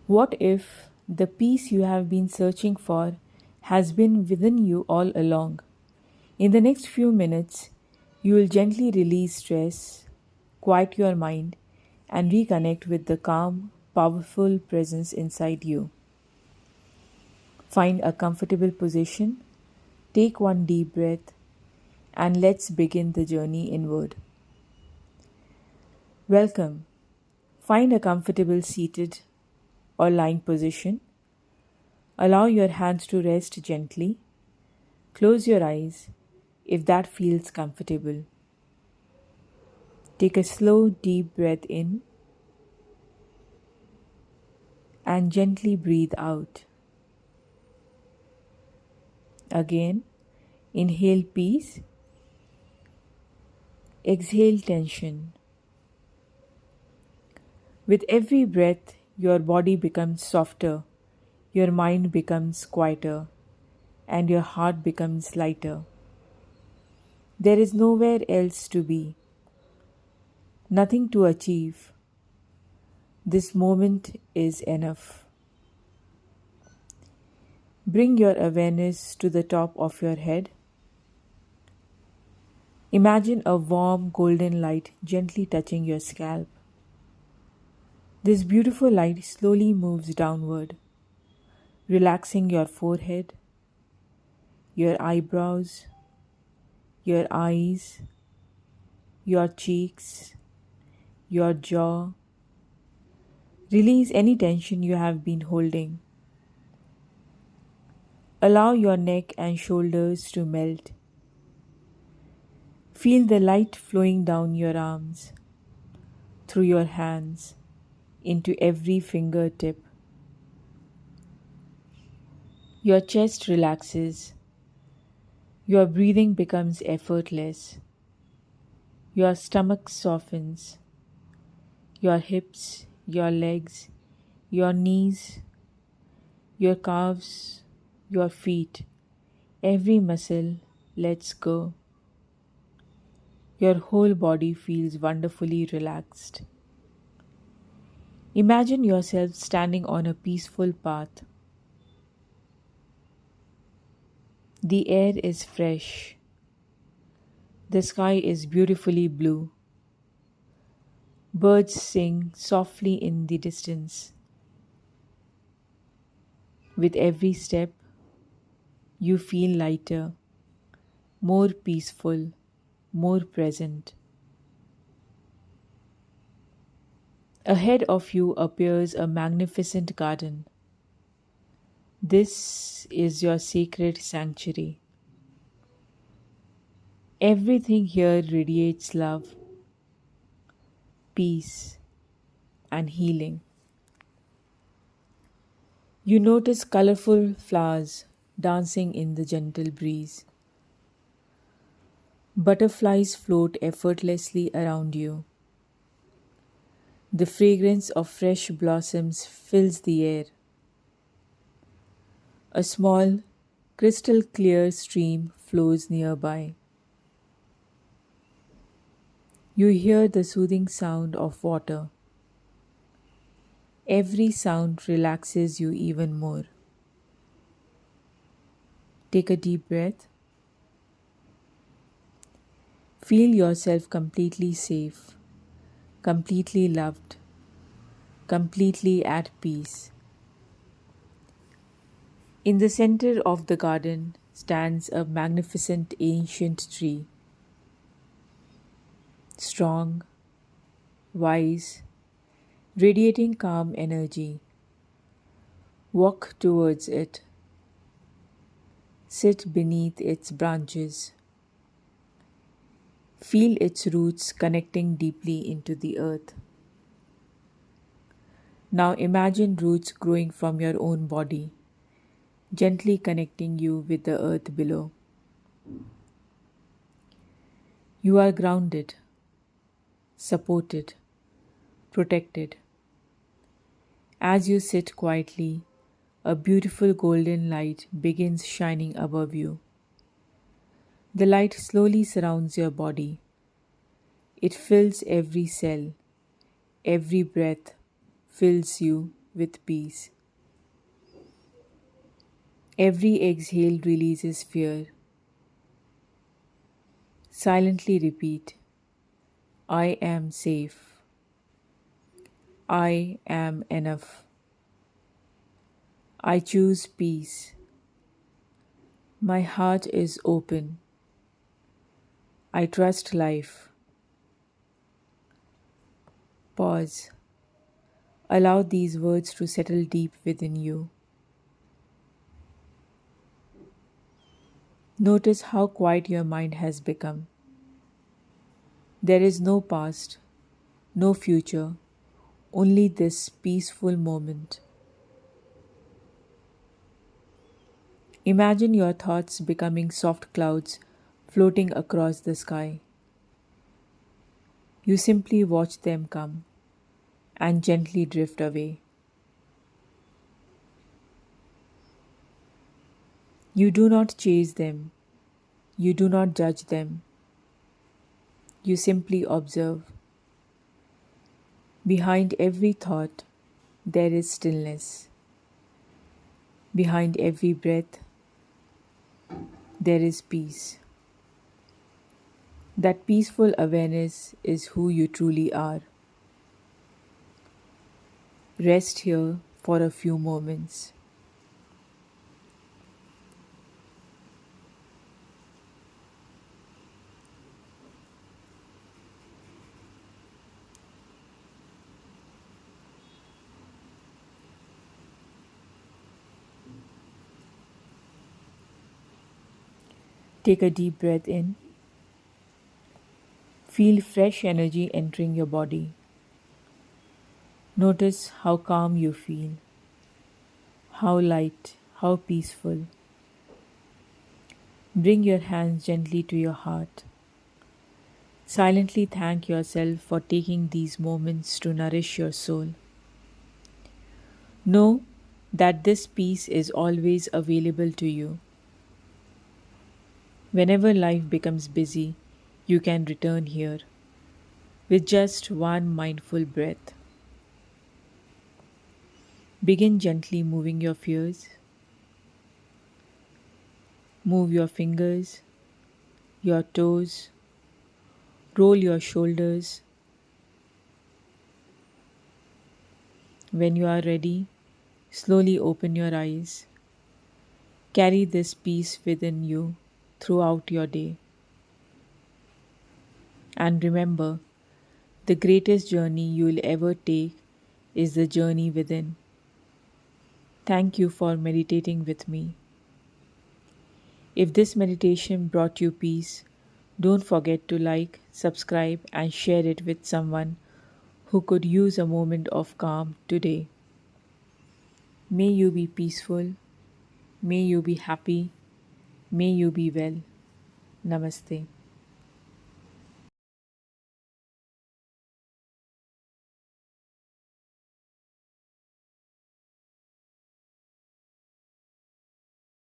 What if the peace you have been searching for has been within you all along? In the next few minutes, you will gently release stress, quiet your mind, and reconnect with the calm, powerful presence inside you. Find a comfortable position, take one deep breath, and let's begin the journey inward. Welcome. Find a comfortable seated or lying position. Allow your hands to rest gently. Close your eyes if that feels comfortable. Take a slow, deep breath in and gently breathe out. Again, inhale peace, exhale tension. With every breath, your body becomes softer, your mind becomes quieter, and your heart becomes lighter. There is nowhere else to be, nothing to achieve. This moment is enough. Bring your awareness to the top of your head. Imagine a warm golden light gently touching your scalp. This beautiful light slowly moves downward, relaxing your forehead, your eyebrows, your eyes, your cheeks, your jaw. Release any tension you have been holding. Allow your neck and shoulders to melt. Feel the light flowing down your arms, through your hands, into every fingertip. Your chest relaxes. Your breathing becomes effortless. Your stomach softens. Your hips, your legs, your knees, your calves, your feet, every muscle lets go. Your whole body feels wonderfully relaxed. Imagine yourself standing on a peaceful path. The air is fresh. The sky is beautifully blue. Birds sing softly in the distance. With every step, you feel lighter, more peaceful, more present. Ahead of you appears a magnificent garden. This is your sacred sanctuary. Everything here radiates love, peace, and healing. You notice colorful flowers dancing in the gentle breeze. Butterflies float effortlessly around you. The fragrance of fresh blossoms fills the air. A small, crystal clear stream flows nearby. You hear the soothing sound of water. Every sound relaxes you even more. Take a deep breath. Feel yourself completely safe, completely loved, completely at peace. In the center of the garden stands a magnificent ancient tree, strong, wise, radiating calm energy. Walk towards it. Sit beneath its branches. Feel its roots connecting deeply into the earth. Now imagine roots growing from your own body, gently connecting you with the earth below. You are grounded, supported, protected. As you sit quietly, a beautiful golden light begins shining above you. The light slowly surrounds your body. It fills every cell, every breath fills you with peace. Every exhale releases fear. Silently repeat, I am safe. I am enough. I choose peace. My heart is open. I trust life. Pause. Allow these words to settle deep within you. Notice how quiet your mind has become. There is no past, no future, only this peaceful moment. Imagine your thoughts becoming soft clouds floating across the sky. You simply watch them come and gently drift away. You do not chase them, you do not judge them, you simply observe. Behind every thought, there is stillness. Behind every breath, there is peace. That peaceful awareness is who you truly are. Rest here for a few moments. Take a deep breath in. Feel fresh energy entering your body. Notice how calm you feel, how light, how peaceful. Bring your hands gently to your heart. Silently thank yourself for taking these moments to nourish your soul. Know that this peace is always available to you. Whenever life becomes busy, you can return here with just one mindful breath. Begin gently moving your fears. Move your fingers, your toes, roll your shoulders. When you are ready, slowly open your eyes. Carry this peace within you throughout your day. And remember, the greatest journey you will ever take is the journey within. Thank you for meditating with me. If this meditation brought you peace, don't forget to like, subscribe, and share it with someone who could use a moment of calm today. May you be peaceful, may you be happy, may you be well. Namaste.